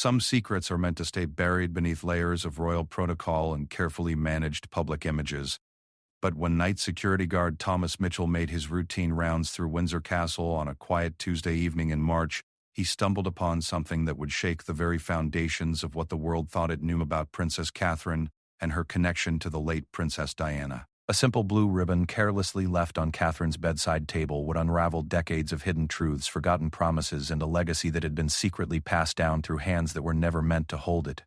Some secrets are meant to stay buried beneath layers of royal protocol and carefully managed public images. But when night security guard Thomas Mitchell made his routine rounds through Windsor Castle on a quiet Tuesday evening in March, he stumbled upon something that would shake the very foundations of what the world thought it knew about Princess Catherine and her connection to the late Princess Diana. A simple blue ribbon carelessly left on Catherine's bedside table would unravel decades of hidden truths, forgotten promises, and a legacy that had been secretly passed down through hands that were never meant to hold it.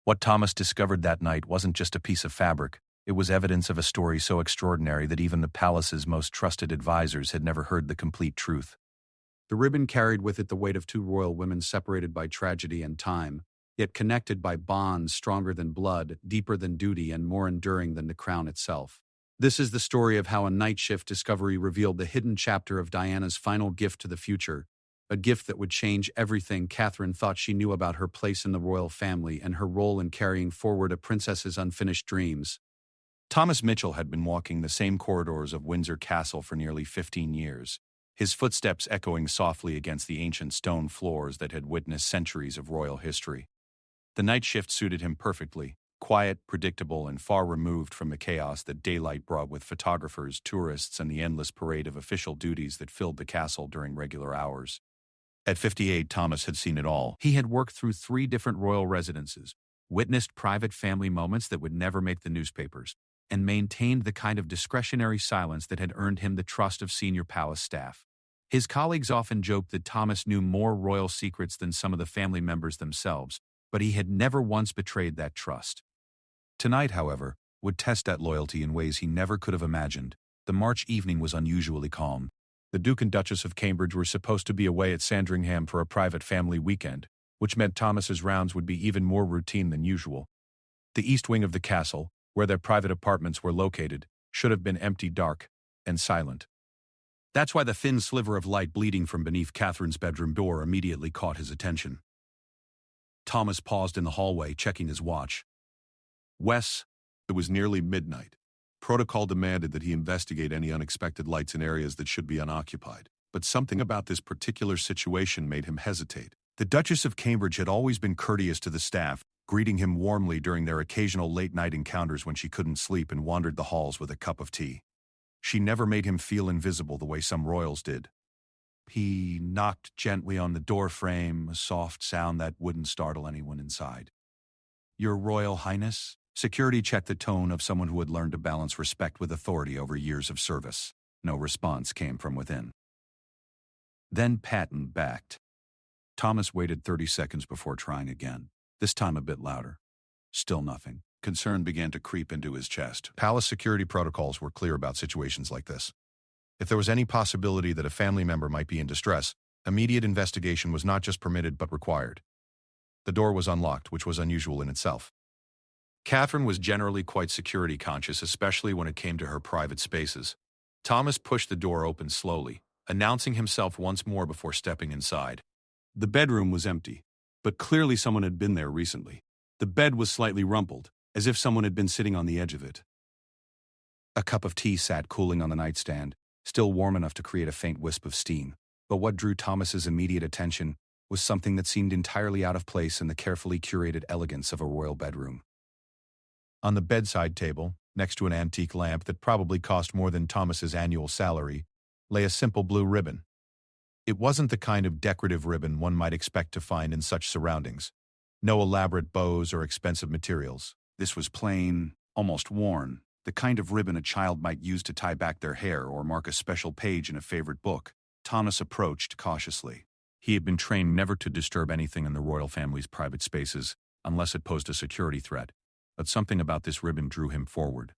What Thomas discovered that night wasn't just a piece of fabric. It was evidence of a story so extraordinary that even the palace's most trusted advisors had never heard the complete truth. The ribbon carried with it the weight of two royal women separated by tragedy and time, yet connected by bonds stronger than blood, deeper than duty, and more enduring than the crown itself. This is the story of how a night shift discovery revealed the hidden chapter of Diana's final gift to the future, a gift that would change everything Catherine thought she knew about her place in the royal family and her role in carrying forward a princess's unfinished dreams. Thomas Mitchell had been walking the same corridors of Windsor Castle for nearly 15 years, his footsteps echoing softly against the ancient stone floors that had witnessed centuries of royal history. The night shift suited him perfectly. Quiet, predictable, and far removed from the chaos that daylight brought with photographers, tourists, and the endless parade of official duties that filled the castle during regular hours. At 58, Thomas had seen it all. He had worked through 3 different royal residences, witnessed private family moments that would never make the newspapers, and maintained the kind of discretionary silence that had earned him the trust of senior palace staff. His colleagues often joked that Thomas knew more royal secrets than some of the family members themselves, but he had never once betrayed that trust. Tonight, however, would test that loyalty in ways he never could have imagined. The March evening was unusually calm. The Duke and Duchess of Cambridge were supposed to be away at Sandringham for a private family weekend, which meant Thomas's rounds would be even more routine than usual. The east wing of the castle, where their private apartments were located, should have been empty, dark, and silent. That's why the thin sliver of light bleeding from beneath Catherine's bedroom door immediately caught his attention. Thomas paused in the hallway, checking his watch. It was nearly midnight. Protocol demanded that he investigate any unexpected lights in areas that should be unoccupied. But something about this particular situation made him hesitate. The Duchess of Cambridge had always been courteous to the staff, greeting him warmly during their occasional late-night encounters when she couldn't sleep and wandered the halls with a cup of tea. She never made him feel invisible the way some royals did. He knocked gently on the door frame, a soft sound that wouldn't startle anyone inside. "Your Royal Highness?" Security checked the tone of someone who had learned to balance respect with authority over years of service. No response came from within. Then Patton backed. Thomas waited 30 seconds before trying again, this time a bit louder. Still nothing. Concern began to creep into his chest. Palace security protocols were clear about situations like this. If there was any possibility that a family member might be in distress, immediate investigation was not just permitted but required. The door was unlocked, which was unusual in itself. Catherine was generally quite security conscious, especially when it came to her private spaces. Thomas pushed the door open slowly, announcing himself once more before stepping inside. The bedroom was empty, but clearly someone had been there recently. The bed was slightly rumpled, as if someone had been sitting on the edge of it. A cup of tea sat cooling on the nightstand, still warm enough to create a faint wisp of steam. But what drew Thomas's immediate attention was something that seemed entirely out of place in the carefully curated elegance of a royal bedroom. On the bedside table, next to an antique lamp that probably cost more than Thomas's annual salary, lay a simple blue ribbon. It wasn't the kind of decorative ribbon one might expect to find in such surroundings. No elaborate bows or expensive materials. This was plain, almost worn, the kind of ribbon a child might use to tie back their hair or mark a special page in a favorite book. Thomas approached cautiously. He had been trained never to disturb anything in the royal family's private spaces unless it posed a security threat, but something about this ribbon drew him forward.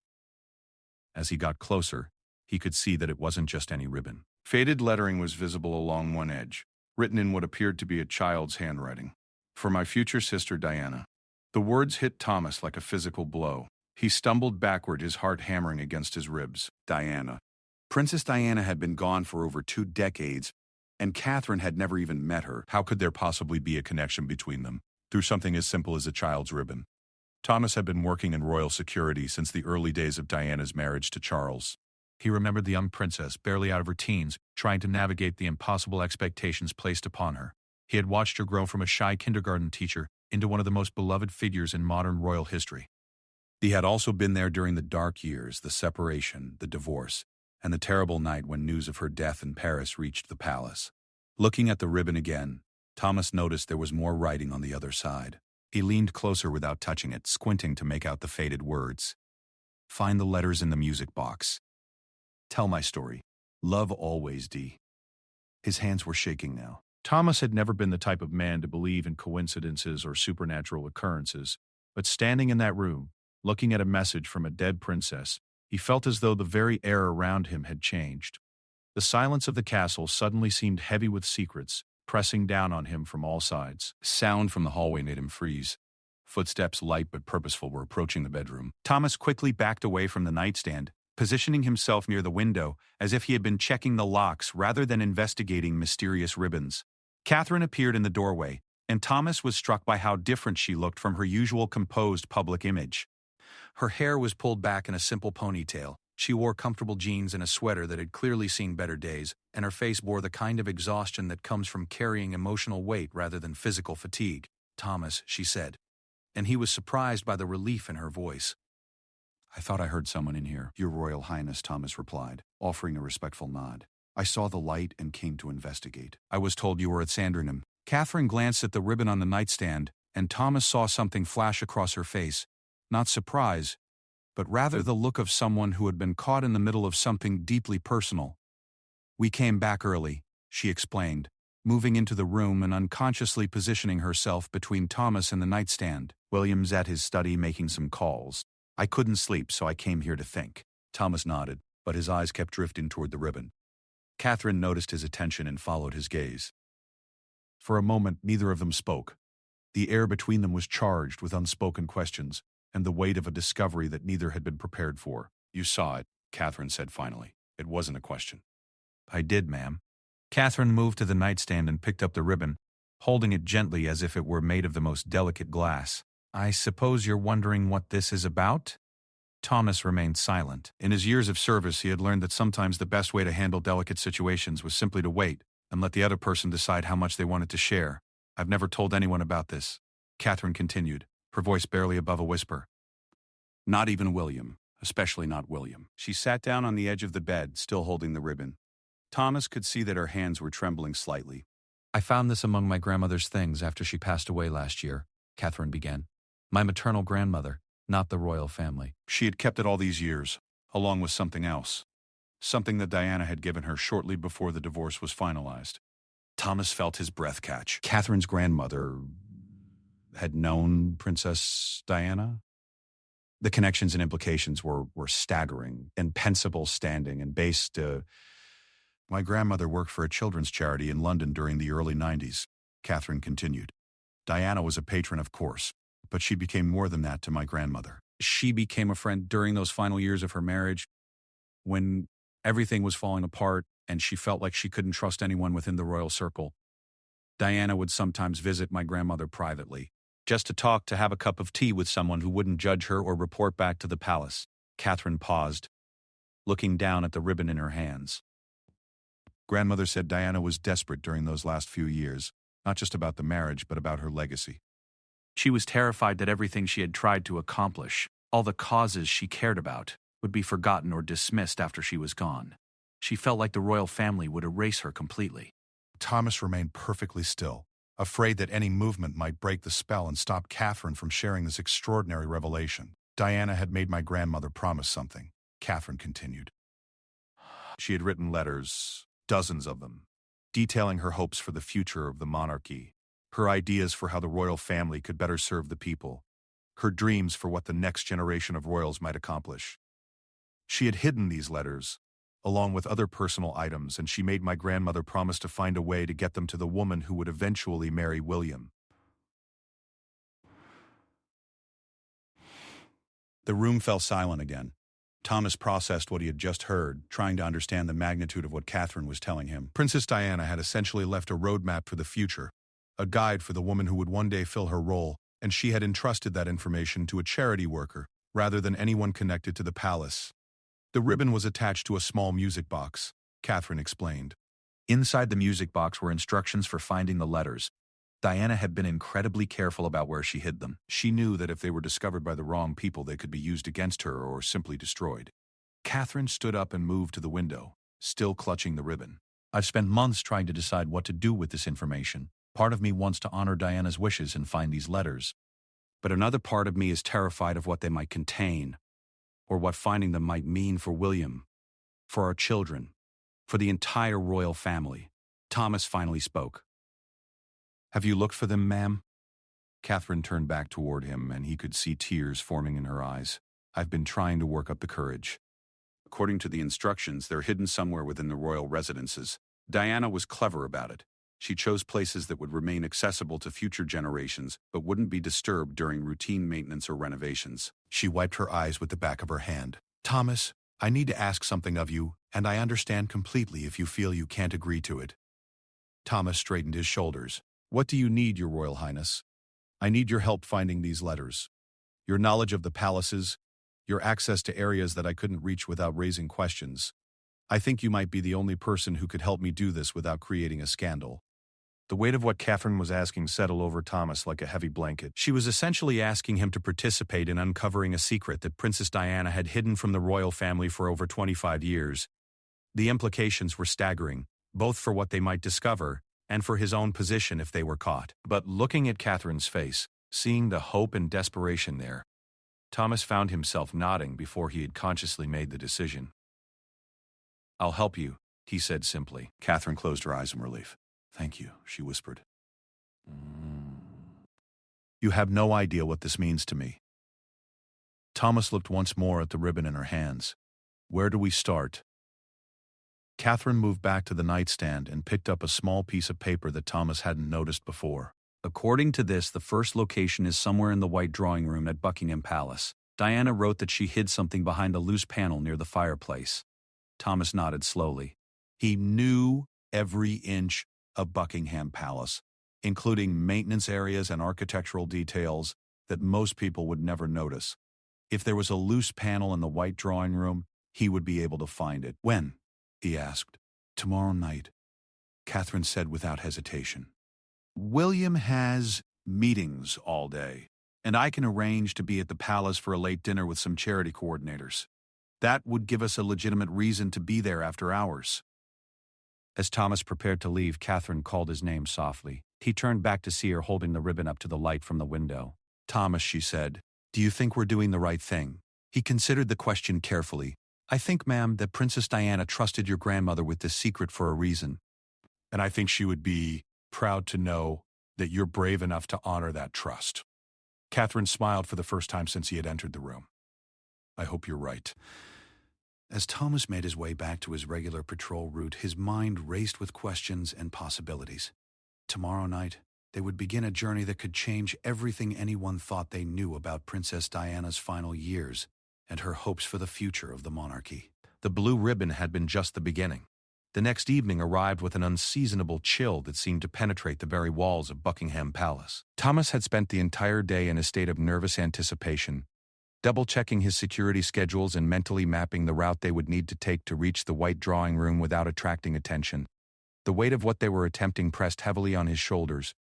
As he got closer, he could see that it wasn't just any ribbon. Faded lettering was visible along one edge, written in what appeared to be a child's handwriting. "For my future sister Diana." The words hit Thomas like a physical blow. He stumbled backward, his heart hammering against his ribs. Diana. Princess Diana had been gone for over 2 decades, and Catherine had never even met her. How could there possibly be a connection between them, through something as simple as a child's ribbon? Thomas had been working in royal security since the early days of Diana's marriage to Charles. He remembered the young princess, barely out of her teens, trying to navigate the impossible expectations placed upon her. He had watched her grow from a shy kindergarten teacher into one of the most beloved figures in modern royal history. He had also been there during the dark years, the separation, the divorce, and the terrible night when news of her death in Paris reached the palace. Looking at the ribbon again, Thomas noticed there was more writing on the other side. He leaned closer without touching it, squinting to make out the faded words. Find the letters in the music box. Tell my story. Love always, D. His hands were shaking now. Thomas had never been the type of man to believe in coincidences or supernatural occurrences, but standing in that room, looking at a message from a dead princess, he felt as though the very air around him had changed. The silence of the castle suddenly seemed heavy with secrets, pressing down on him from all sides. Sound from the hallway made him freeze. Footsteps, light but purposeful, were approaching the bedroom. Thomas quickly backed away from the nightstand, positioning himself near the window as if he had been checking the locks rather than investigating mysterious ribbons. Catherine appeared in the doorway, and Thomas was struck by how different she looked from her usual composed public image. Her hair was pulled back in a simple ponytail. She wore comfortable jeans and a sweater that had clearly seen better days, and her face bore the kind of exhaustion that comes from carrying emotional weight rather than physical fatigue. Thomas, she said, and he was surprised by the relief in her voice. I thought I heard someone in here, Your Royal Highness, Thomas replied, offering a respectful nod. I saw the light and came to investigate. I was told you were at Sandringham. Catherine glanced at the ribbon on the nightstand, and Thomas saw something flash across her face. Not surprise, but rather the look of someone who had been caught in the middle of something deeply personal. We came back early, she explained, moving into the room and unconsciously positioning herself between Thomas and the nightstand. William's at his study making some calls. I couldn't sleep, so I came here to think. Thomas nodded, but his eyes kept drifting toward the ribbon. Catherine noticed his attention and followed his gaze. For a moment, neither of them spoke. The air between them was charged with unspoken questions and the weight of a discovery that neither had been prepared for. You saw it, Catherine said finally. It wasn't a question. I did, ma'am. Catherine moved to the nightstand and picked up the ribbon, holding it gently as if it were made of the most delicate glass. I suppose you're wondering what this is about? Thomas remained silent. In his years of service, he had learned that sometimes the best way to handle delicate situations was simply to wait and let the other person decide how much they wanted to share. I've never told anyone about this, Catherine continued, her voice barely above a whisper. Not even William, especially not William. She sat down on the edge of the bed, still holding the ribbon. Thomas could see that her hands were trembling slightly. I found this among my grandmother's things after she passed away last year, Catherine began. My maternal grandmother, not the royal family. She had kept it all these years, along with something else. Something that Diana had given her shortly before the divorce was finalized. Thomas felt his breath catch. Catherine's grandmother had known Princess Diana? The connections and implications were staggering, impensable standing, and based. My grandmother worked for a children's charity in London during the early 90s, Catherine continued. Diana was a patron, of course, but she became more than that to my grandmother. She became a friend during those final years of her marriage, when everything was falling apart and she felt like she couldn't trust anyone within the royal circle. Diana would sometimes visit my grandmother privately, just to talk, to have a cup of tea with someone who wouldn't judge her or report back to the palace. Catherine paused, looking down at the ribbon in her hands. Grandmother said Diana was desperate during those last few years, not just about the marriage, but about her legacy. She was terrified that everything she had tried to accomplish, all the causes she cared about, would be forgotten or dismissed after she was gone. She felt like the royal family would erase her completely. Thomas remained perfectly still, afraid that any movement might break the spell and stop Catherine from sharing this extraordinary revelation. Diana had made my grandmother promise something, Catherine continued. She had written letters, dozens of them, detailing her hopes for the future of the monarchy, her ideas for how the royal family could better serve the people, her dreams for what the next generation of royals might accomplish. She had hidden these letters, along with other personal items, and she made my grandmother promise to find a way to get them to the woman who would eventually marry William. The room fell silent again. Thomas processed what he had just heard, trying to understand the magnitude of what Catherine was telling him. Princess Diana had essentially left a roadmap for the future, a guide for the woman who would one day fill her role, and she had entrusted that information to a charity worker, rather than anyone connected to the palace. The ribbon was attached to a small music box, Catherine explained. Inside the music box were instructions for finding the letters. Diana had been incredibly careful about where she hid them. She knew that if they were discovered by the wrong people, they could be used against her or simply destroyed. Catherine stood up and moved to the window, still clutching the ribbon. I've spent months trying to decide what to do with this information. Part of me wants to honor Diana's wishes and find these letters. But another part of me is terrified of what they might contain, or what finding them might mean for William, for our children, for the entire royal family. Thomas finally spoke. "Have you looked for them, ma'am?" Catherine turned back toward him, and he could see tears forming in her eyes. "I've been trying to work up the courage. According to the instructions, they're hidden somewhere within the royal residences. Diana was clever about it. She chose places that would remain accessible to future generations, but wouldn't be disturbed during routine maintenance or renovations." She wiped her eyes with the back of her hand. "Thomas, I need to ask something of you, and I understand completely if you feel you can't agree to it." Thomas straightened his shoulders. "What do you need, Your Royal Highness?" "I need your help finding these letters. Your knowledge of the palaces, your access to areas that I couldn't reach without raising questions. I think you might be the only person who could help me do this without creating a scandal." The weight of what Catherine was asking settled over Thomas like a heavy blanket. She was essentially asking him to participate in uncovering a secret that Princess Diana had hidden from the royal family for over 25 years. The implications were staggering, both for what they might discover and for his own position if they were caught. But looking at Catherine's face, seeing the hope and desperation there, Thomas found himself nodding before he had consciously made the decision. "I'll help you," he said simply. Catherine closed her eyes in relief. "Thank you," she whispered. "You have no idea what this means to me." Thomas looked once more at the ribbon in her hands. "Where do we start?" Catherine moved back to the nightstand and picked up a small piece of paper that Thomas hadn't noticed before. "According to this, the first location is somewhere in the White Drawing Room at Buckingham Palace. Diana wrote that she hid something behind a loose panel near the fireplace." Thomas nodded slowly. He knew every inch of Buckingham Palace, including maintenance areas and architectural details that most people would never notice. If there was a loose panel in the White Drawing Room, he would be able to find it. "When?" he asked. "Tomorrow night," Catherine said without hesitation. "William has meetings all day, and I can arrange to be at the palace for a late dinner with some charity coordinators. That would give us a legitimate reason to be there after hours." As Thomas prepared to leave, Catherine called his name softly. He turned back to see her holding the ribbon up to the light from the window. "Thomas," she said, "do you think we're doing the right thing?" He considered the question carefully. "I think, ma'am, that Princess Diana trusted your grandmother with this secret for a reason. And I think she would be proud to know that you're brave enough to honor that trust." Catherine smiled for the first time since he had entered the room. "I hope you're right." As Thomas made his way back to his regular patrol route, his mind raced with questions and possibilities. Tomorrow night, they would begin a journey that could change everything anyone thought they knew about Princess Diana's final years and her hopes for the future of the monarchy. The blue ribbon had been just the beginning. The next evening arrived with an unseasonable chill that seemed to penetrate the very walls of Buckingham Palace. Thomas had spent the entire day in a state of nervous anticipation, double-checking his security schedules and mentally mapping the route they would need to take to reach the White Drawing Room without attracting attention. The weight of what they were attempting pressed heavily on his shoulders,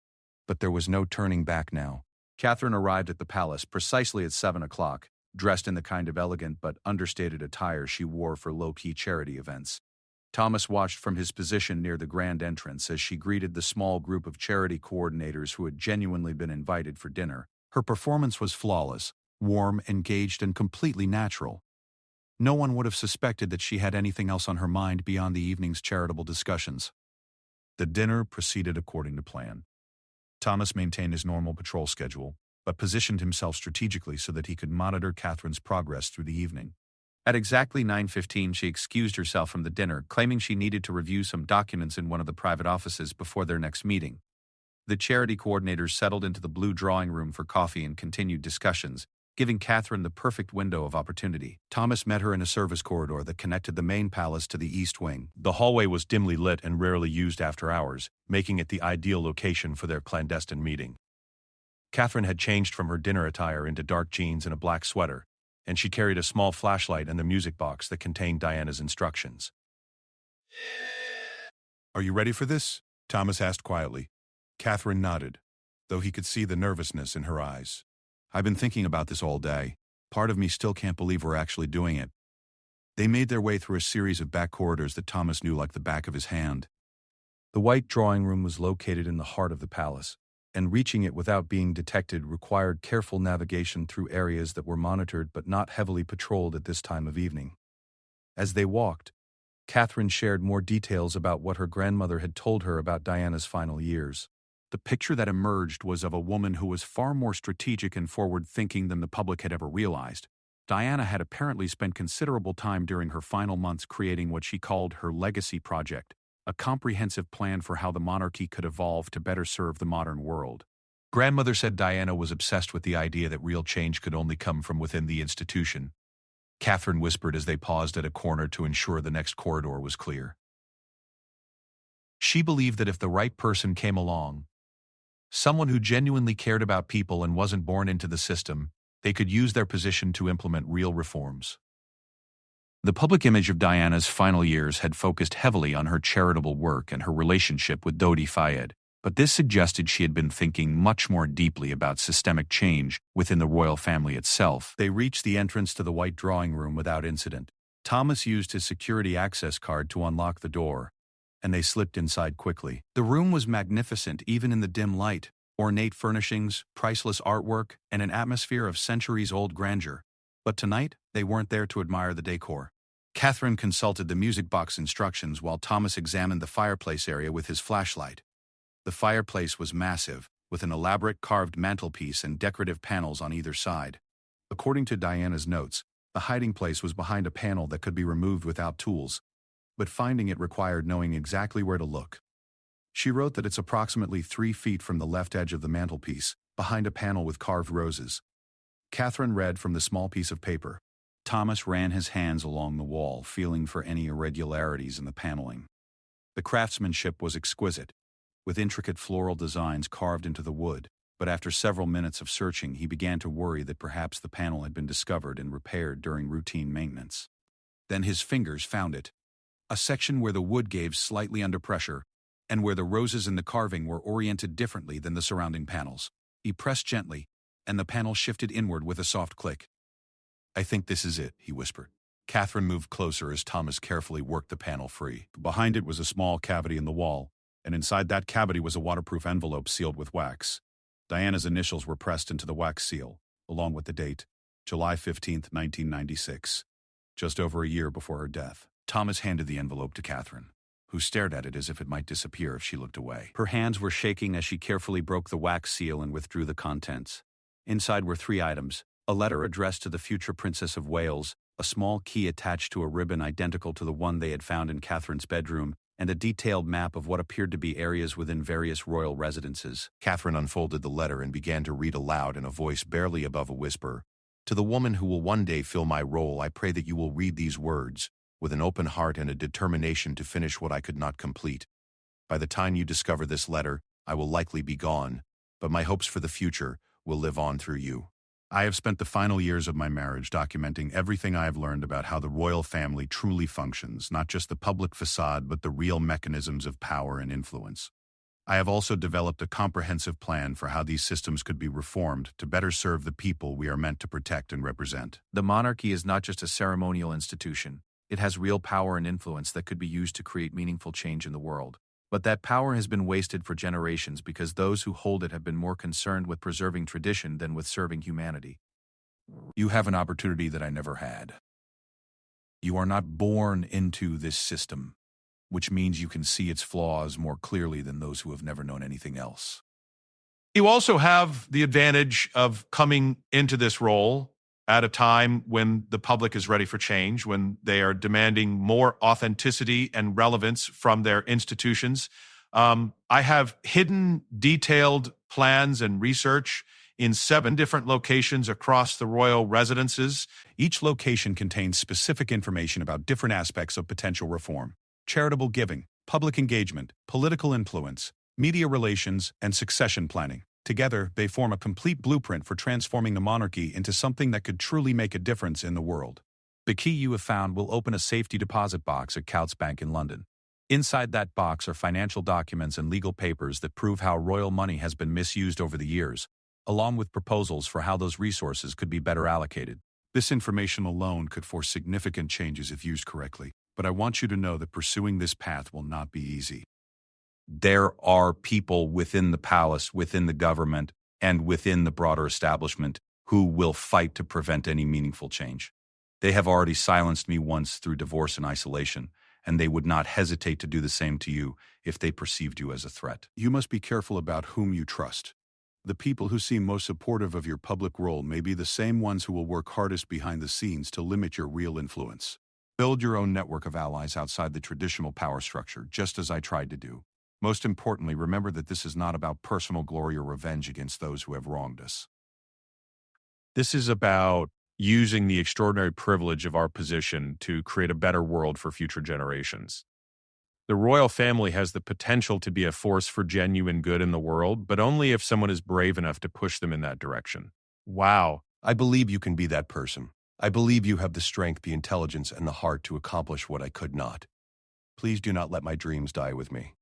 but there was no turning back now. Catherine arrived at the palace precisely at 7 o'clock, dressed in the kind of elegant but understated attire she wore for low-key charity events. Thomas watched from his position near the grand entrance as she greeted the small group of charity coordinators who had genuinely been invited for dinner. Her performance was flawless, warm, engaged, and completely natural. No one would have suspected that she had anything else on her mind beyond the evening's charitable discussions. The dinner proceeded according to plan. Thomas maintained his normal patrol schedule, but positioned himself strategically so that he could monitor Catherine's progress through the evening. At exactly 9:15, she excused herself from the dinner, claiming she needed to review some documents in one of the private offices before their next meeting. The charity coordinators settled into the blue drawing room for coffee and continued discussions, giving Catherine the perfect window of opportunity. Thomas met her in a service corridor that connected the main palace to the east wing. The hallway was dimly lit and rarely used after hours, making it the ideal location for their clandestine meeting. Catherine had changed from her dinner attire into dark jeans and a black sweater, and she carried a small flashlight and the music box that contained Diana's instructions. "Are you ready for this?" Thomas asked quietly. Catherine nodded, though he could see the nervousness in her eyes. "I've been thinking about this all day. Part of me still can't believe we're actually doing it." They made their way through a series of back corridors that Thomas knew like the back of his hand. The white drawing room was located in the heart of the palace, and reaching it without being detected required careful navigation through areas that were monitored but not heavily patrolled at this time of evening. As they walked, Catherine shared more details about what her grandmother had told her about Diana's final years. The picture that emerged was of a woman who was far more strategic and forward-thinking than the public had ever realized. Diana had apparently spent considerable time during her final months creating what she called her legacy project, a comprehensive plan for how the monarchy could evolve to better serve the modern world. Grandmother said Diana was obsessed with the idea that real change could only come from within the institution. Catherine whispered as they paused at a corner to ensure the next corridor was clear. She believed that if the right person came along, someone who genuinely cared about people and wasn't born into the system, they could use their position to implement real reforms. The public image of Diana's final years had focused heavily on her charitable work and her relationship with Dodi Fayed, but this suggested she had been thinking much more deeply about systemic change within the royal family itself. They reached the entrance to the white drawing room without incident. Thomas used his security access card to unlock the door, and they slipped inside quickly. The room was magnificent even in the dim light, ornate furnishings, priceless artwork, and an atmosphere of centuries-old grandeur. But tonight, they weren't there to admire the decor. Catherine consulted the music box instructions while Thomas examined the fireplace area with his flashlight. The fireplace was massive, with an elaborate carved mantelpiece and decorative panels on either side. According to Diana's notes, the hiding place was behind a panel that could be removed without tools, but finding it required knowing exactly where to look. She wrote that it's approximately 3 feet from the left edge of the mantelpiece, behind a panel with carved roses. Catherine read from the small piece of paper. Thomas ran his hands along the wall, feeling for any irregularities in the paneling. The craftsmanship was exquisite, with intricate floral designs carved into the wood, but after several minutes of searching, he began to worry that perhaps the panel had been discovered and repaired during routine maintenance. Then his fingers found it, a section where the wood gave slightly under pressure, and where the roses in the carving were oriented differently than the surrounding panels. He pressed gently, and the panel shifted inward with a soft click. "I think this is it," he whispered. Catherine moved closer as Thomas carefully worked the panel free. Behind it was a small cavity in the wall, and inside that cavity was a waterproof envelope sealed with wax. Diana's initials were pressed into the wax seal, along with the date, July 15, 1996, just over a year before her death. Thomas handed the envelope to Catherine, who stared at it as if it might disappear if she looked away. Her hands were shaking as she carefully broke the wax seal and withdrew the contents. Inside were 3 items: a letter addressed to the future Princess of Wales, a small key attached to a ribbon identical to the one they had found in Catherine's bedroom, and a detailed map of what appeared to be areas within various royal residences. Catherine unfolded the letter and began to read aloud in a voice barely above a whisper. "To the woman who will one day fill my role, I pray that you will read these words with an open heart and a determination to finish what I could not complete. By the time you discover this letter, I will likely be gone, but my hopes for the future will live on through you. I have spent the final years of my marriage documenting everything I have learned about how the royal family truly functions, not just the public facade, but the real mechanisms of power and influence. I have also developed a comprehensive plan for how these systems could be reformed to better serve the people we are meant to protect and represent. The monarchy is not just a ceremonial institution. It has real power and influence that could be used to create meaningful change in the world. But that power has been wasted for generations because those who hold it have been more concerned with preserving tradition than with serving humanity. You have an opportunity that I never had. You are not born into this system, which means you can see its flaws more clearly than those who have never known anything else. You also have the advantage of coming into this role at a time when the public is ready for change, when they are demanding more authenticity and relevance from their institutions. I have hidden detailed plans and research in 7 different locations across the royal residences. Each location contains specific information about different aspects of potential reform: charitable giving, public engagement, political influence, media relations, and succession planning. Together, they form a complete blueprint for transforming the monarchy into something that could truly make a difference in the world. The key you have found will open a safety deposit box at Coutts Bank in London. Inside that box are financial documents and legal papers that prove how royal money has been misused over the years, along with proposals for how those resources could be better allocated. This information alone could force significant changes if used correctly, but I want you to know that pursuing this path will not be easy. There are people within the palace, within the government, and within the broader establishment who will fight to prevent any meaningful change. They have already silenced me once through divorce and isolation, and they would not hesitate to do the same to you if they perceived you as a threat. You must be careful about whom you trust. The people who seem most supportive of your public role may be the same ones who will work hardest behind the scenes to limit your real influence. Build your own network of allies outside the traditional power structure, just as I tried to do. Most importantly, remember that this is not about personal glory or revenge against those who have wronged us. This is about using the extraordinary privilege of our position to create a better world for future generations. The royal family has the potential to be a force for genuine good in the world, but only if someone is brave enough to push them in that direction. Wow. I believe you can be that person. I believe you have the strength, the intelligence, and the heart to accomplish what I could not. Please do not let my dreams die with me.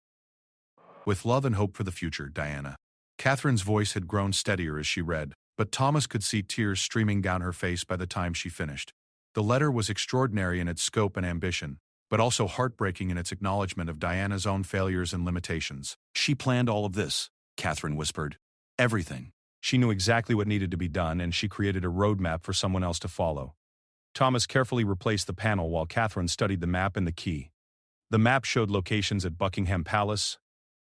With love and hope for the future, Diana. Catherine's voice had grown steadier as she read, but Thomas could see tears streaming down her face by the time she finished. The letter was extraordinary in its scope and ambition, but also heartbreaking in its acknowledgement of Diana's own failures and limitations. She planned all of this, Catherine whispered. Everything. She knew exactly what needed to be done, and she created a roadmap for someone else to follow. Thomas carefully replaced the panel while Catherine studied the map and the key. The map showed locations at Buckingham Palace,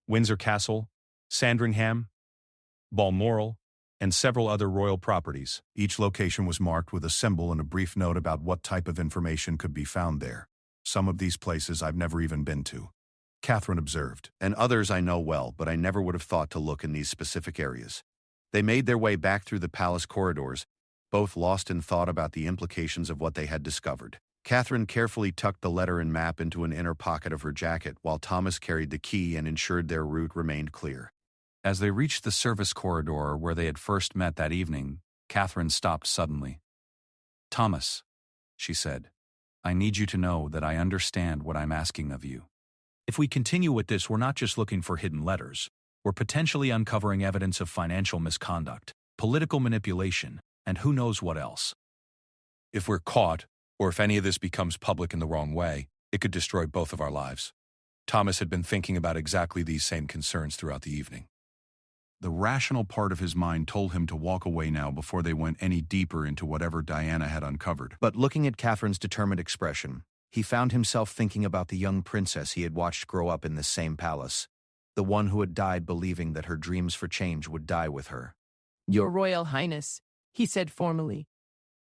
Windsor Castle, Sandringham, Balmoral, and several other royal properties. Each location was marked with a symbol and a brief note about what type of information could be found there. Some of these places I've never even been to, Catherine observed, and others I know well, but I never would have thought to look in these specific areas. They made their way back through the palace corridors, both lost in thought about the implications of what they had discovered. Catherine carefully tucked the letter and map into an inner pocket of her jacket, while Thomas carried the key and ensured their route remained clear. As they reached the service corridor where they had first met that evening, Catherine stopped suddenly. "Thomas," she said, "I need you to know that I understand what I'm asking of you. If we continue with this, we're not just looking for hidden letters. We're potentially uncovering evidence of financial misconduct, political manipulation, and who knows what else. If we're caught, or if any of this becomes public in the wrong way, it could destroy both of our lives." Thomas had been thinking about exactly these same concerns throughout the evening. The rational part of his mind told him to walk away now before they went any deeper into whatever Diana had uncovered. But looking at Catherine's determined expression, he found himself thinking about the young princess he had watched grow up in this same palace, the one who had died believing that her dreams for change would die with her. "Your Royal Highness," he said formally,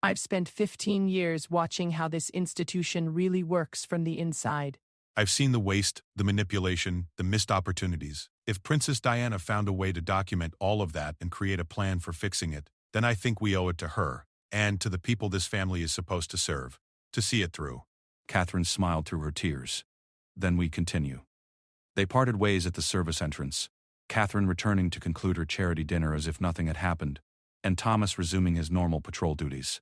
"I've spent 15 years watching how this institution really works from the inside. I've seen the waste, the manipulation, the missed opportunities. If Princess Diana found a way to document all of that and create a plan for fixing it, then I think we owe it to her, and to the people this family is supposed to serve, to see it through." Catherine smiled through her tears. "Then we continue." They parted ways at the service entrance, Catherine returning to conclude her charity dinner as if nothing had happened, and Thomas resuming his normal patrol duties.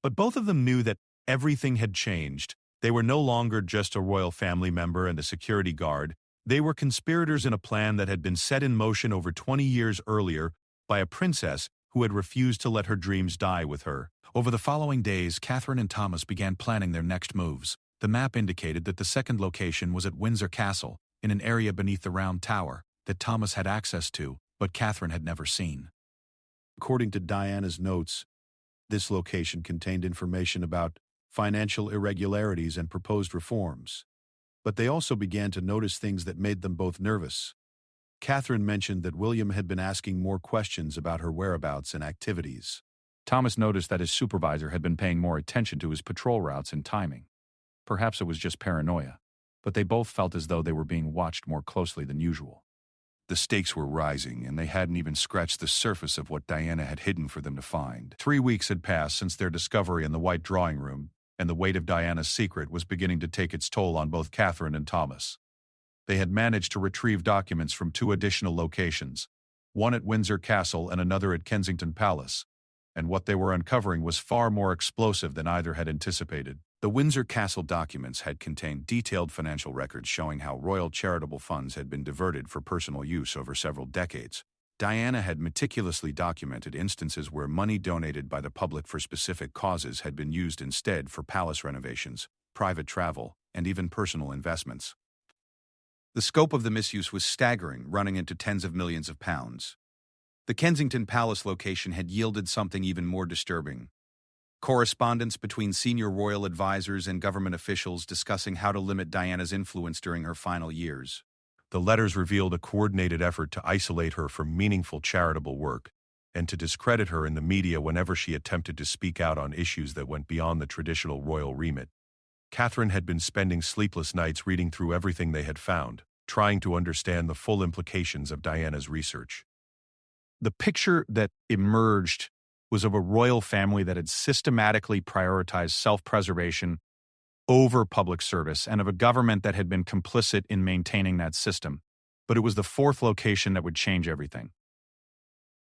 But both of them knew that everything had changed. They were no longer just a royal family member and a security guard. They were conspirators in a plan that had been set in motion over 20 years earlier by a princess who had refused to let her dreams die with her. Over the following days, Catherine and Thomas began planning their next moves. The map indicated that the second location was at Windsor Castle, in an area beneath the Round Tower that Thomas had access to, but Catherine had never seen. According to Diana's notes, this location contained information about financial irregularities and proposed reforms. But they also began to notice things that made them both nervous. Catherine mentioned that William had been asking more questions about her whereabouts and activities. Thomas noticed that his supervisor had been paying more attention to his patrol routes and timing. Perhaps it was just paranoia, but they both felt as though they were being watched more closely than usual. The stakes were rising, and they hadn't even scratched the surface of what Diana had hidden for them to find. 3 weeks had passed since their discovery in the White Drawing Room, and the weight of Diana's secret was beginning to take its toll on both Catherine and Thomas. They had managed to retrieve documents from 2 additional locations, one at Windsor Castle and another at Kensington Palace. and what they were uncovering was far more explosive than either had anticipated. The Windsor Castle documents had contained detailed financial records showing how royal charitable funds had been diverted for personal use over several decades. Diana had meticulously documented instances where money donated by the public for specific causes had been used instead for palace renovations, private travel, and even personal investments. The scope of the misuse was staggering, running into tens of millions of pounds. The Kensington Palace location had yielded something even more disturbing. Correspondence between senior royal advisors and government officials discussing how to limit Diana's influence during her final years. The letters revealed a coordinated effort to isolate her from meaningful charitable work and to discredit her in the media whenever she attempted to speak out on issues that went beyond the traditional royal remit. Catherine had been spending sleepless nights reading through everything they had found, trying to understand the full implications of Diana's research. The picture that emerged was of a royal family that had systematically prioritized self-preservation over public service, and of a government that had been complicit in maintaining that system. But it was the fourth location that would change everything.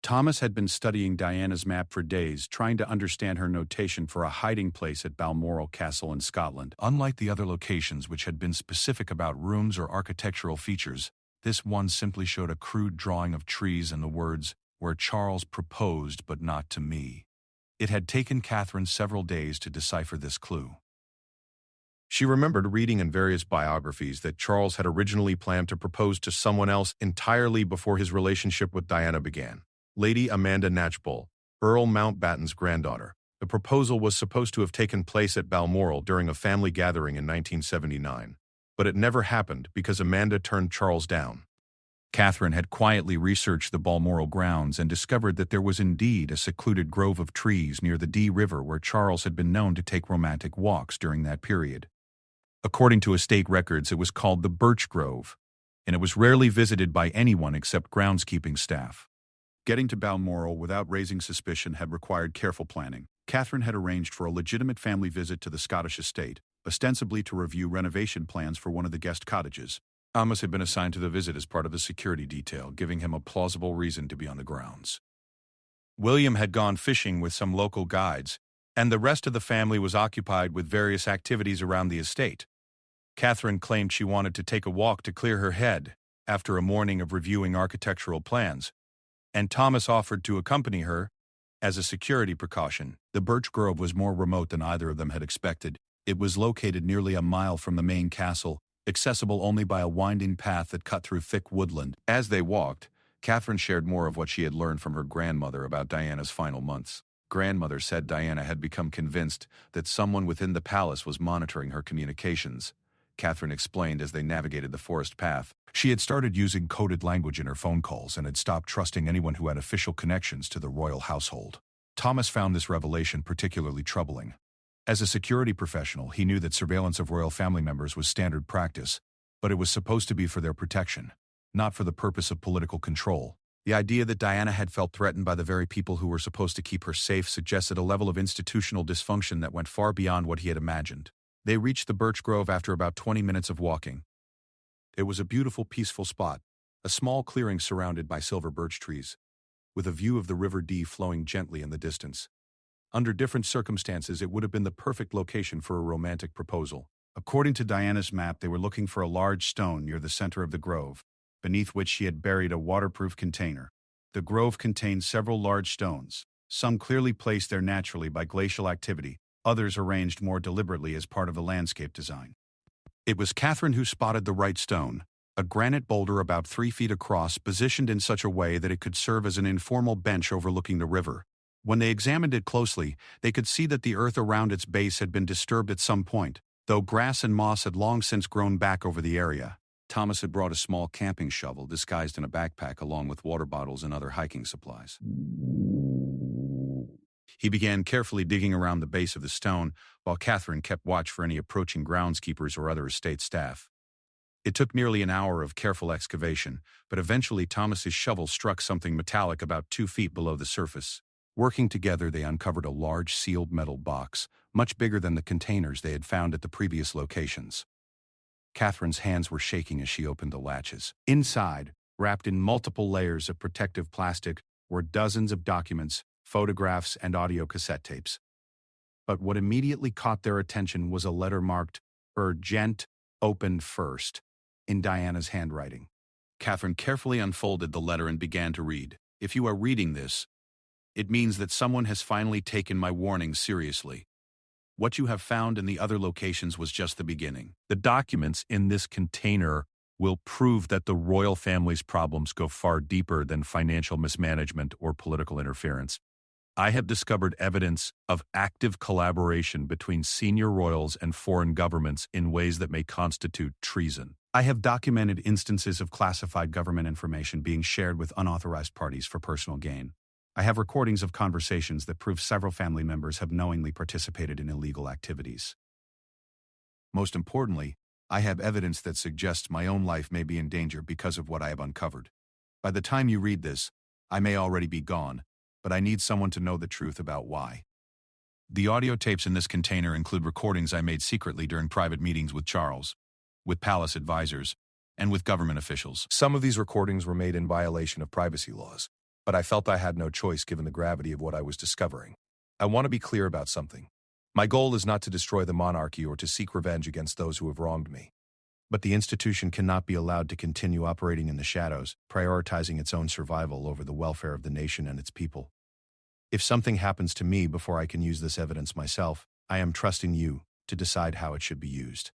Thomas had been studying Diana's map for days, trying to understand her notation for a hiding place at Balmoral Castle in Scotland. Unlike the other locations which had been specific about rooms or architectural features, this one simply showed a crude drawing of trees and the words, "Where Charles proposed but not to me." It had taken Catherine several days to decipher this clue. She remembered reading in various biographies that Charles had originally planned to propose to someone else entirely before his relationship with Diana began. Lady Amanda Knatchbull, Earl Mountbatten's granddaughter. The proposal was supposed to have taken place at Balmoral during a family gathering in 1979. But it never happened because Amanda turned Charles down. Catherine had quietly researched the Balmoral grounds and discovered that there was indeed a secluded grove of trees near the Dee River where Charles had been known to take romantic walks during that period. According to estate records, it was called the Birch Grove, and it was rarely visited by anyone except groundskeeping staff. Getting to Balmoral without raising suspicion had required careful planning. Catherine had arranged for a legitimate family visit to the Scottish estate, ostensibly to review renovation plans for one of the guest cottages. Thomas had been assigned to the visit as part of the security detail, giving him a plausible reason to be on the grounds. William had gone fishing with some local guides, and the rest of the family was occupied with various activities around the estate. Catherine claimed she wanted to take a walk to clear her head after a morning of reviewing architectural plans, and Thomas offered to accompany her as a security precaution. The Birch Grove was more remote than either of them had expected. It was located nearly a mile from the main castle, accessible only by a winding path that cut through thick woodland. As they walked, Catherine shared more of what she had learned from her grandmother about Diana's final months. Grandmother said Diana had become convinced that someone within the palace was monitoring her communications. Catherine explained as they navigated the forest path. She had started using coded language in her phone calls and had stopped trusting anyone who had official connections to the royal household. Thomas found this revelation particularly troubling. As a security professional, he knew that surveillance of royal family members was standard practice, but it was supposed to be for their protection, not for the purpose of political control. The idea that Diana had felt threatened by the very people who were supposed to keep her safe suggested a level of institutional dysfunction that went far beyond what he had imagined. They reached the Birch Grove after about 20 minutes of walking. It was a beautiful, peaceful spot, a small clearing surrounded by silver birch trees, with a view of the River Dee flowing gently in the distance. Under different circumstances, it would have been the perfect location for a romantic proposal. According to Diana's map, they were looking for a large stone near the center of the grove, beneath which she had buried a waterproof container. The grove contained several large stones, some clearly placed there naturally by glacial activity, others arranged more deliberately as part of the landscape design. It was Catherine who spotted the right stone, a granite boulder about 3 feet across, positioned in such a way that it could serve as an informal bench overlooking the river. When they examined it closely, they could see that the earth around its base had been disturbed at some point, though grass and moss had long since grown back over the area. Thomas had brought a small camping shovel disguised in a backpack along with water bottles and other hiking supplies. He began carefully digging around the base of the stone, while Catherine kept watch for any approaching groundskeepers or other estate staff. It took nearly an hour of careful excavation, but eventually Thomas's shovel struck something metallic about 2 feet below the surface. Working together, they uncovered a large sealed metal box, much bigger than the containers they had found at the previous locations. Catherine's hands were shaking as she opened the latches. Inside, wrapped in multiple layers of protective plastic, were dozens of documents, photographs, and audio cassette tapes. But what immediately caught their attention was a letter marked "Urgent," opened first, in Diana's handwriting. Catherine carefully unfolded the letter and began to read. "If you are reading this, it means that someone has finally taken my warning seriously. What you have found in the other locations was just the beginning. The documents in this container will prove that the royal family's problems go far deeper than financial mismanagement or political interference. I have discovered evidence of active collaboration between senior royals and foreign governments in ways that may constitute treason. I have documented instances of classified government information being shared with unauthorized parties for personal gain. I have recordings of conversations that prove several family members have knowingly participated in illegal activities. Most importantly, I have evidence that suggests my own life may be in danger because of what I have uncovered. By the time you read this, I may already be gone, but I need someone to know the truth about why." The audio tapes in this container include recordings I made secretly during private meetings with Charles, with palace advisors, and with government officials. Some of these recordings were made in violation of privacy laws, but I felt I had no choice given the gravity of what I was discovering. I want to be clear about something. My goal is not to destroy the monarchy or to seek revenge against those who have wronged me. But the institution cannot be allowed to continue operating in the shadows, prioritizing its own survival over the welfare of the nation and its people. If something happens to me before I can use this evidence myself, I am trusting you to decide how it should be used.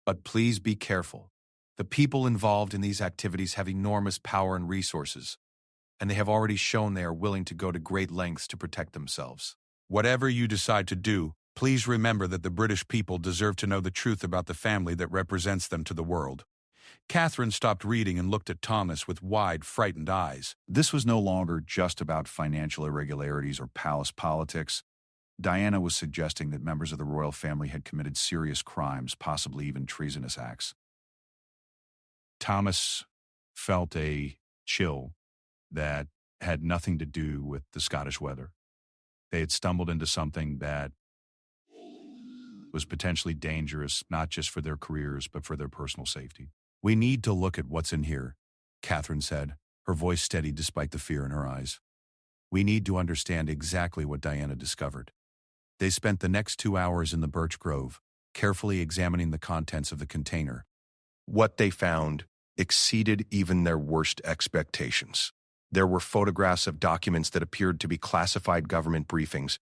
But please be careful. The people involved in these activities have enormous power and resources, and they have already shown they are willing to go to great lengths to protect themselves. Whatever you decide to do, please remember that the British people deserve to know the truth about the family that represents them to the world." Catherine stopped reading and looked at Thomas with wide, frightened eyes. This was no longer just about financial irregularities or palace politics. Diana was suggesting that members of the royal family had committed serious crimes, possibly even treasonous acts. Thomas felt a chill that had nothing to do with the Scottish weather. They had stumbled into something that was potentially dangerous, not just for their careers, but for their personal safety. "We need to look at what's in here," Catherine said, her voice steady despite the fear in her eyes. "We need to understand exactly what Diana discovered." They spent the next 2 hours in the birch grove, carefully examining the contents of the container. What they found exceeded even their worst expectations. There were photographs of documents that appeared to be classified government briefings,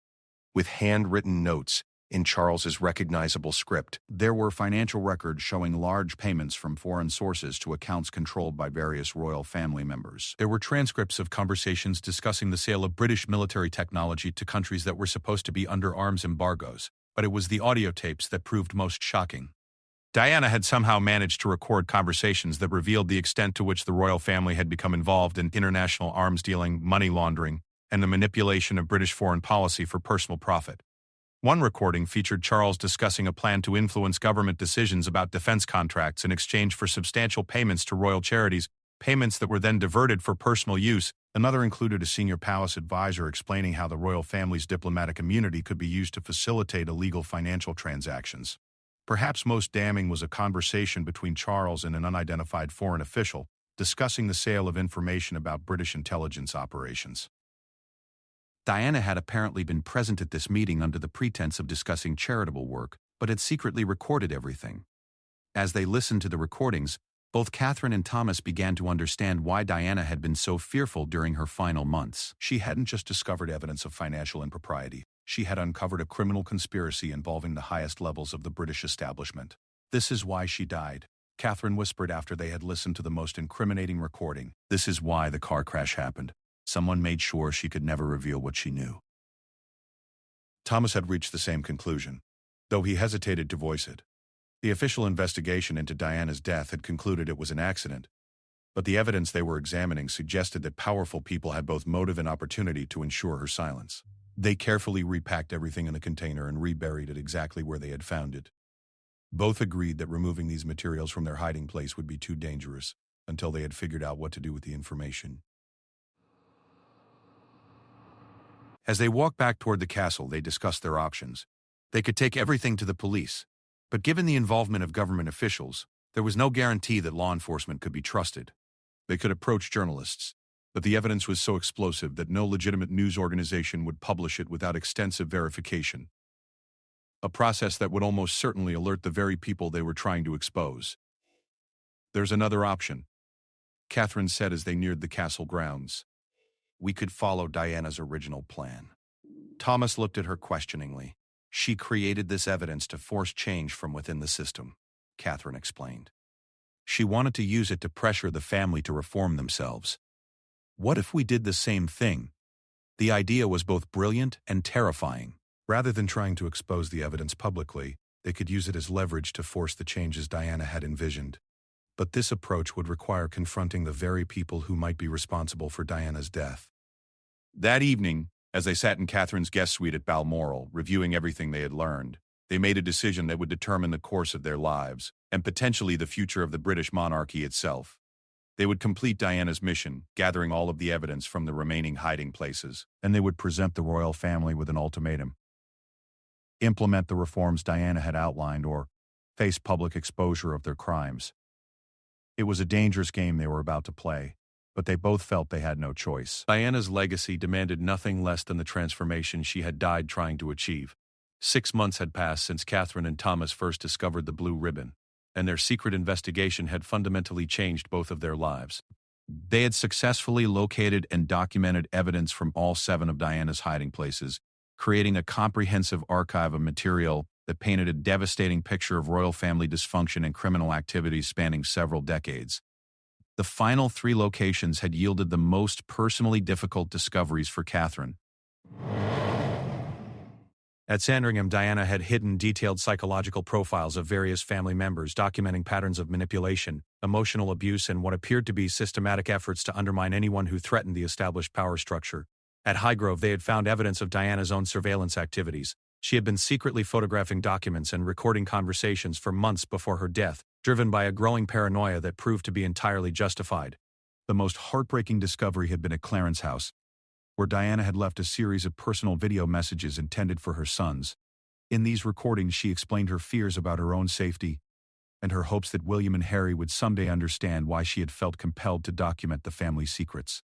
with handwritten notes in Charles's recognizable script. There were financial records showing large payments from foreign sources to accounts controlled by various royal family members. There were transcripts of conversations discussing the sale of British military technology to countries that were supposed to be under arms embargoes, but it was the audio tapes that proved most shocking. Diana had somehow managed to record conversations that revealed the extent to which the royal family had become involved in international arms dealing, money laundering, and the manipulation of British foreign policy for personal profit. One recording featured Charles discussing a plan to influence government decisions about defense contracts in exchange for substantial payments to royal charities, payments that were then diverted for personal use. Another included a senior palace advisor explaining how the royal family's diplomatic immunity could be used to facilitate illegal financial transactions. Perhaps most damning was a conversation between Charles and an unidentified foreign official discussing the sale of information about British intelligence operations. Diana had apparently been present at this meeting under the pretense of discussing charitable work, but had secretly recorded everything. As they listened to the recordings, both Catherine and Thomas began to understand why Diana had been so fearful during her final months. She hadn't just discovered evidence of financial impropriety. She had uncovered a criminal conspiracy involving the highest levels of the British establishment. "This is why she died," Catherine whispered after they had listened to the most incriminating recording. "This is why the car crash happened. Someone made sure she could never reveal what she knew." Thomas had reached the same conclusion, though he hesitated to voice it. The official investigation into Diana's death had concluded it was an accident, but the evidence they were examining suggested that powerful people had both motive and opportunity to ensure her silence. They carefully repacked everything in the container and reburied it exactly where they had found it. Both agreed that removing these materials from their hiding place would be too dangerous until they had figured out what to do with the information. As they walked back toward the castle, they discussed their options. They could take everything to the police, but given the involvement of government officials, there was no guarantee that law enforcement could be trusted. They could approach journalists, but the evidence was so explosive that no legitimate news organization would publish it without extensive verification, a process that would almost certainly alert the very people they were trying to expose. "There's another option," Catherine said as they neared the castle grounds. "We could follow Diana's original plan." Thomas looked at her questioningly. "She created this evidence to force change from within the system," Catherine explained. "She wanted to use it to pressure the family to reform themselves. What if we did the same thing?" The idea was both brilliant and terrifying. Rather than trying to expose the evidence publicly, they could use it as leverage to force the changes Diana had envisioned. But this approach would require confronting the very people who might be responsible for Diana's death. That evening, as they sat in Catherine's guest suite at Balmoral, reviewing everything they had learned, they made a decision that would determine the course of their lives, and potentially the future of the British monarchy itself. They would complete Diana's mission, gathering all of the evidence from the remaining hiding places, and they would present the royal family with an ultimatum: implement the reforms Diana had outlined or face public exposure of their crimes. It was a dangerous game they were about to play, but they both felt they had no choice. Diana's legacy demanded nothing less than the transformation she had died trying to achieve. 6 months had passed since Catherine and Thomas first discovered the blue ribbon, and their secret investigation had fundamentally changed both of their lives. They had successfully located and documented evidence from all 7 of Diana's hiding places, creating a comprehensive archive of material that painted a devastating picture of royal family dysfunction and criminal activities spanning several decades. The final 3 locations had yielded the most personally difficult discoveries for Catherine. At Sandringham, Diana had hidden detailed psychological profiles of various family members, documenting patterns of manipulation, emotional abuse, and what appeared to be systematic efforts to undermine anyone who threatened the established power structure. At Highgrove, they had found evidence of Diana's own surveillance activities. She had been secretly photographing documents and recording conversations for months before her death, driven by a growing paranoia that proved to be entirely justified. The most heartbreaking discovery had been at Clarence House, where Diana had left a series of personal video messages intended for her sons. In these recordings, she explained her fears about her own safety and her hopes that William and Harry would someday understand why she had felt compelled to document the family's secrets.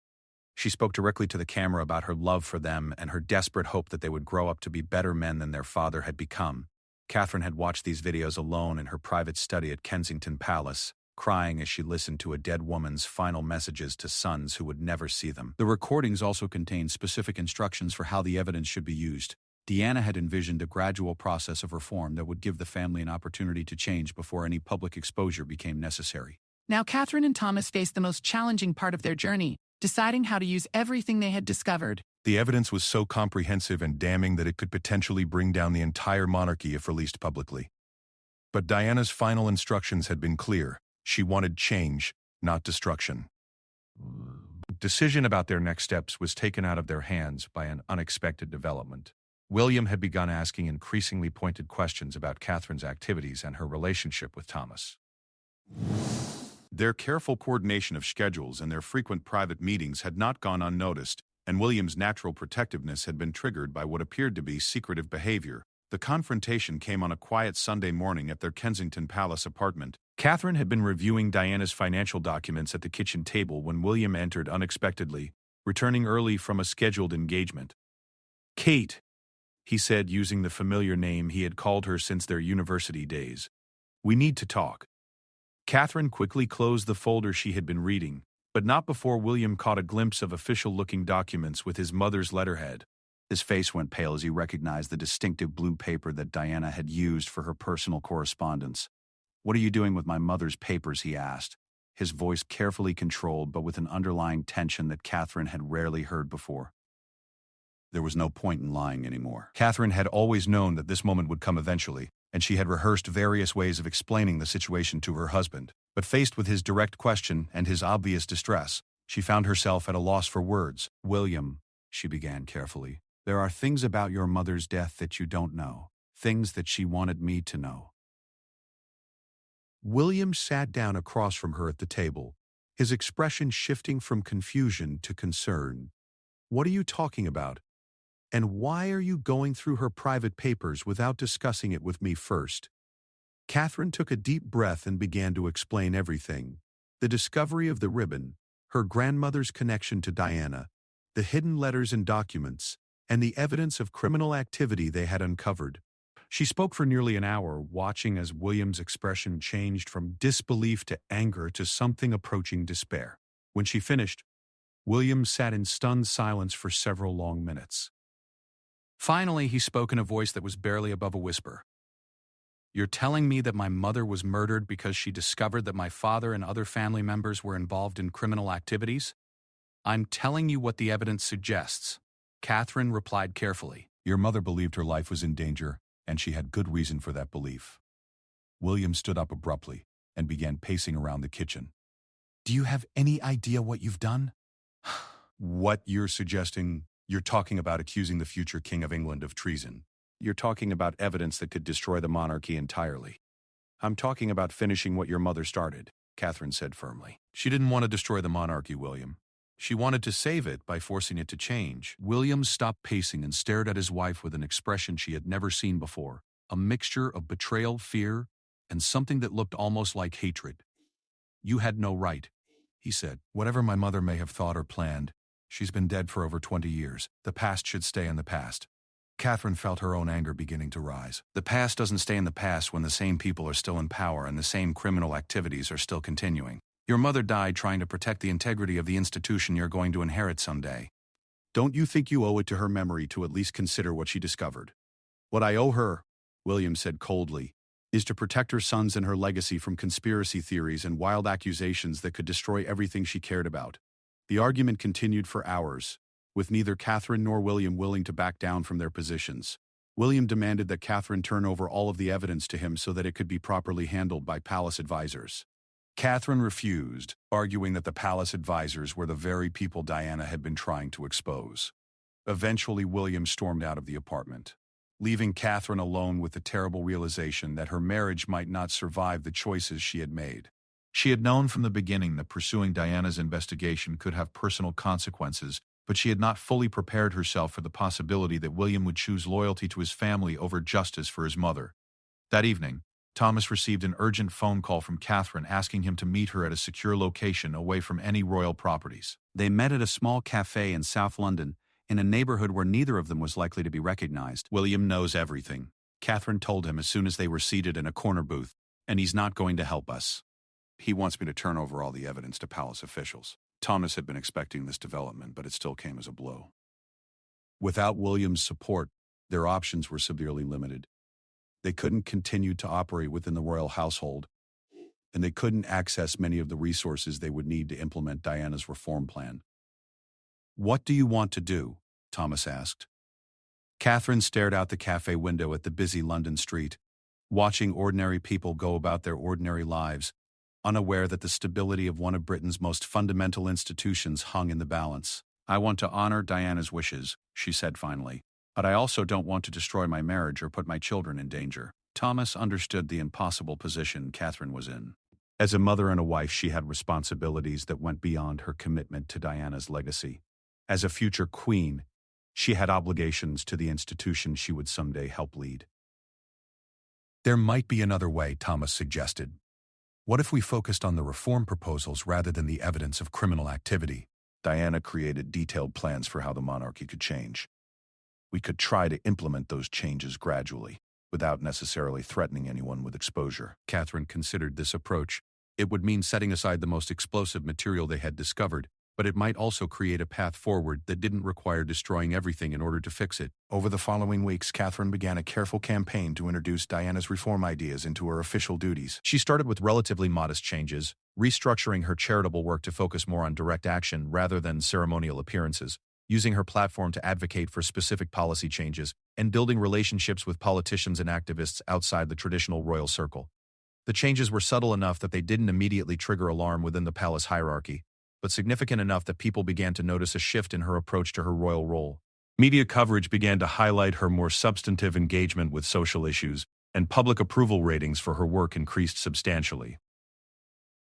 She spoke directly to the camera about her love for them and her desperate hope that they would grow up to be better men than their father had become. Catherine had watched these videos alone in her private study at Kensington Palace, crying as she listened to a dead woman's final messages to sons who would never see them. The recordings also contained specific instructions for how the evidence should be used. Diana had envisioned a gradual process of reform that would give the family an opportunity to change before any public exposure became necessary. Now Catherine and Thomas faced the most challenging part of their journey, deciding how to use everything they had discovered. The evidence was so comprehensive and damning that it could potentially bring down the entire monarchy if released publicly. But Diana's final instructions had been clear. She wanted change, not destruction. Decision about their next steps was taken out of their hands by an unexpected development. William had begun asking increasingly pointed questions about Catherine's activities and her relationship with Thomas. Their careful coordination of schedules and their frequent private meetings had not gone unnoticed, and William's natural protectiveness had been triggered by what appeared to be secretive behavior. The confrontation came on a quiet Sunday morning at their Kensington Palace apartment. Catherine had been reviewing Diana's financial documents at the kitchen table when William entered unexpectedly, returning early from a scheduled engagement. "Kate," he said, using the familiar name he had called her since their university days. "We need to talk." Catherine quickly closed the folder she had been reading, but not before William caught a glimpse of official-looking documents with his mother's letterhead. His face went pale as he recognized the distinctive blue paper that Diana had used for her personal correspondence. "What are you doing with my mother's papers?" he asked, his voice carefully controlled but with an underlying tension that Catherine had rarely heard before. There was no point in lying anymore. Catherine had always known that this moment would come eventually, and she had rehearsed various ways of explaining the situation to her husband. But faced with his direct question and his obvious distress, she found herself at a loss for words. "William," she began carefully, "there are things about your mother's death that you don't know, things that she wanted me to know." William sat down across from her at the table, his expression shifting from confusion to concern. "What are you talking about? And why are you going through her private papers without discussing it with me first?" Catherine took a deep breath and began to explain everything. The discovery of the ribbon, her grandmother's connection to Diana, the hidden letters and documents, and the evidence of criminal activity they had uncovered. She spoke for nearly an hour, watching as William's expression changed from disbelief to anger to something approaching despair. When she finished, William sat in stunned silence for several long minutes. Finally, he spoke in a voice that was barely above a whisper. "You're telling me that my mother was murdered because she discovered that my father and other family members were involved in criminal activities?" "I'm telling you what the evidence suggests," Catherine replied carefully. Your mother believed her life was in danger, and she had good reason for that belief. William stood up abruptly and began pacing around the kitchen. "Do you have any idea what you've done?" What you're suggesting? You're talking about accusing the future King of England of treason. You're talking about evidence that could destroy the monarchy entirely. I'm talking about finishing what your mother started, Catherine said firmly. "She didn't want to destroy the monarchy, William. She wanted to save it by forcing it to change." William stopped pacing and stared at his wife with an expression she had never seen before, a mixture of betrayal, fear, and something that looked almost like hatred. "You had no right," he said. "Whatever my mother may have thought or planned, she's been dead for over 20 years. The past should stay in the past." Catherine felt her own anger beginning to rise. "The past doesn't stay in the past when the same people are still in power and the same criminal activities are still continuing. Your mother died trying to protect the integrity of the institution you're going to inherit someday. Don't you think you owe it to her memory to at least consider what she discovered?" "What I owe her," William said coldly, "is to protect her sons and her legacy from conspiracy theories and wild accusations that could destroy everything she cared about." The argument continued for hours, with neither Catherine nor William willing to back down from their positions. William demanded that Catherine turn over all of the evidence to him so that it could be properly handled by palace advisors. Catherine refused, arguing that the palace advisors were the very people Diana had been trying to expose. Eventually, William stormed out of the apartment, leaving Catherine alone with the terrible realization that her marriage might not survive the choices she had made. She had known from the beginning that pursuing Diana's investigation could have personal consequences, but she had not fully prepared herself for the possibility that William would choose loyalty to his family over justice for his mother. That evening, Thomas received an urgent phone call from Catherine asking him to meet her at a secure location away from any royal properties. They met at a small cafe in South London, in a neighborhood where neither of them was likely to be recognized. "William knows everything," Catherine told him as soon as they were seated in a corner booth, "and he's not going to help us. He wants me to turn over all the evidence to palace officials." Thomas had been expecting this development, but it still came as a blow. Without William's support, their options were severely limited. They couldn't continue to operate within the royal household, and they couldn't access many of the resources they would need to implement Diana's reform plan. "What do you want to do?" Thomas asked. Catherine stared out the cafe window at the busy London street, watching ordinary people go about their ordinary lives, unaware that the stability of one of Britain's most fundamental institutions hung in the balance. "I want to honor Diana's wishes," she said finally, "but I also don't want to destroy my marriage or put my children in danger." Thomas understood the impossible position Catherine was in. As a mother and a wife, she had responsibilities that went beyond her commitment to Diana's legacy. As a future queen, she had obligations to the institution she would someday help lead. "There might be another way," Thomas suggested. "What if we focused on the reform proposals rather than the evidence of criminal activity?" Diana created detailed plans for how the monarchy could change. We could try to implement those changes gradually, without necessarily threatening anyone with exposure. Catherine considered this approach. It would mean setting aside the most explosive material they had discovered, but it might also create a path forward that didn't require destroying everything in order to fix it. Over the following weeks, Catherine began a careful campaign to introduce Diana's reform ideas into her official duties. She started with relatively modest changes, restructuring her charitable work to focus more on direct action rather than ceremonial appearances, using her platform to advocate for specific policy changes, and building relationships with politicians and activists outside the traditional royal circle. The changes were subtle enough that they didn't immediately trigger alarm within the palace hierarchy, but significant enough that people began to notice a shift in her approach to her royal role. Media coverage began to highlight her more substantive engagement with social issues, and public approval ratings for her work increased substantially.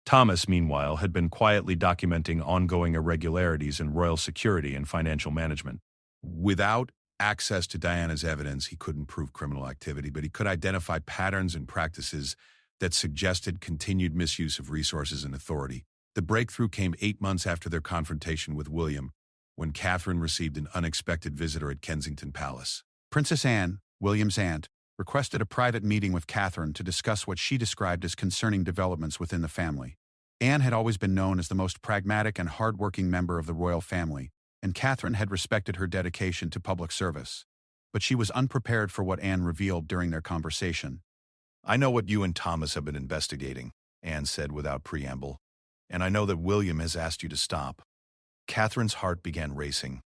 Thomas, meanwhile, had been quietly documenting ongoing irregularities in royal security and financial management. Without access to Diana's evidence, he couldn't prove criminal activity, but he could identify patterns and practices that suggested continued misuse of resources and authority. The breakthrough came 8 months after their confrontation with William, when Catherine received an unexpected visitor at Kensington Palace. Princess Anne, William's aunt, requested a private meeting with Catherine to discuss what she described as concerning developments within the family. Anne had always been known as the most pragmatic and hard-working member of the royal family, and Catherine had respected her dedication to public service. But she was unprepared for what Anne revealed during their conversation. "I know what you and Thomas have been investigating," Anne said without preamble, "and I know that William has asked you to stop." Catherine's heart began racing,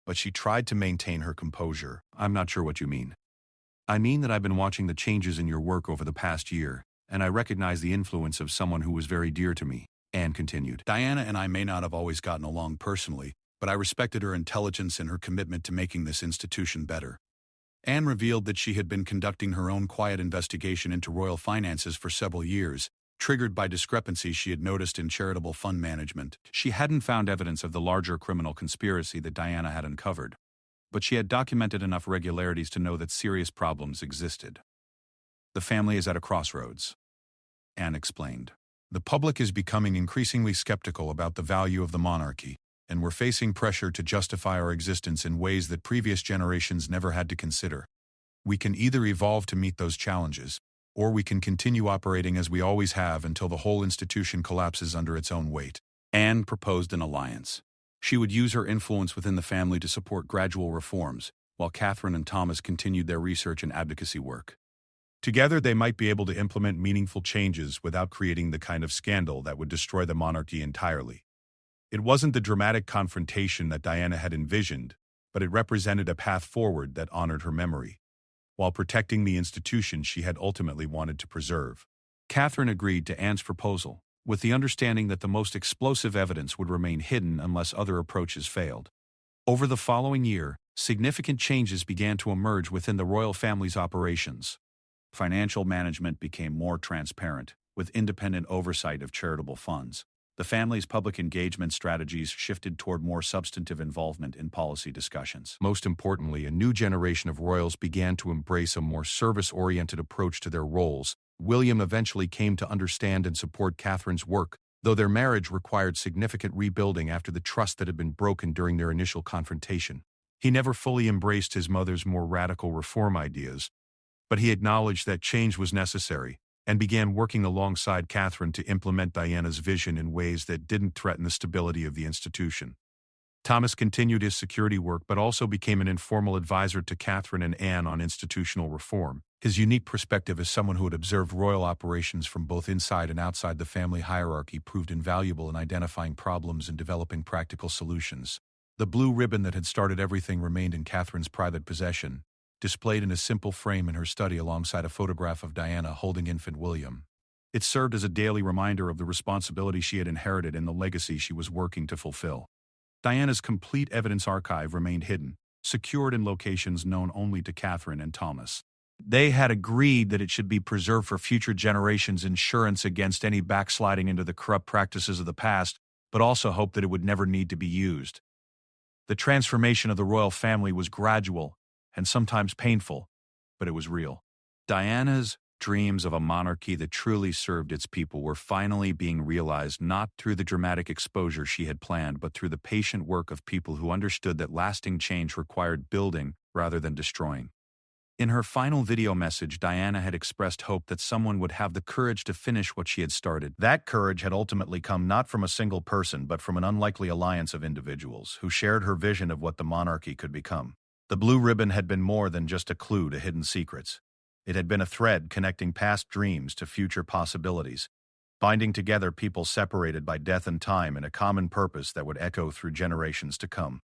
but she tried to maintain her composure. "I'm not sure what you mean." "I mean that I've been watching the changes in your work over the past year, and I recognize the influence of someone who was very dear to me," Anne continued. Diana and I may not have always gotten along personally, but I respected her intelligence and her commitment to making this institution better. Anne revealed that she had been conducting her own quiet investigation into royal finances for several years, triggered by discrepancies she had noticed in charitable fund management. She hadn't found evidence of the larger criminal conspiracy that Diana had uncovered, but she had documented enough regularities to know that serious problems existed. "The family is at a crossroads," Anne explained. "The public is becoming increasingly skeptical about the value of the monarchy, and we're facing pressure to justify our existence in ways that previous generations never had to consider. We can either evolve to meet those challenges, or we can continue operating as we always have until the whole institution collapses under its own weight." Anne proposed an alliance. She would use her influence within the family to support gradual reforms, while Catherine and Thomas continued their research and advocacy work. Together, they might be able to implement meaningful changes without creating the kind of scandal that would destroy the monarchy entirely. It wasn't the dramatic confrontation that Diana had envisioned, but it represented a path forward that honored her memory, while protecting the institution she had ultimately wanted to preserve. Catherine agreed to Anne's proposal, with the understanding that the most explosive evidence would remain hidden unless other approaches failed. Over the following year, significant changes began to emerge within the royal family's operations. Financial management became more transparent, with independent oversight of charitable funds. The family's public engagement strategies shifted toward more substantive involvement in policy discussions. Most importantly, a new generation of royals began to embrace a more service-oriented approach to their roles. William eventually came to understand and support Catherine's work, though their marriage required significant rebuilding after the trust that had been broken during their initial confrontation. He never fully embraced his mother's more radical reform ideas, but he acknowledged that change was necessary, and began working alongside Catherine to implement Diana's vision in ways that didn't threaten the stability of the institution. Thomas continued his security work but also became an informal advisor to Catherine and Anne on institutional reform. His unique perspective as someone who had observed royal operations from both inside and outside the family hierarchy proved invaluable in identifying problems and developing practical solutions. The blue ribbon that had started everything remained in Catherine's private possession, displayed in a simple frame in her study alongside a photograph of Diana holding infant William. It served as a daily reminder of the responsibility she had inherited and the legacy she was working to fulfill. Diana's complete evidence archive remained hidden, secured in locations known only to Catherine and Thomas. They had agreed that it should be preserved for future generations' insurance against any backsliding into the corrupt practices of the past, but also hoped that it would never need to be used. The transformation of the royal family was gradual and sometimes painful, but it was real. Diana's dreams of a monarchy that truly served its people were finally being realized not through the dramatic exposure she had planned, but through the patient work of people who understood that lasting change required building rather than destroying. In her final video message, Diana had expressed hope that someone would have the courage to finish what she had started. That courage had ultimately come not from a single person, but from an unlikely alliance of individuals who shared her vision of what the monarchy could become. The blue ribbon had been more than just a clue to hidden secrets. It had been a thread connecting past dreams to future possibilities, binding together people separated by death and time in a common purpose that would echo through generations to come.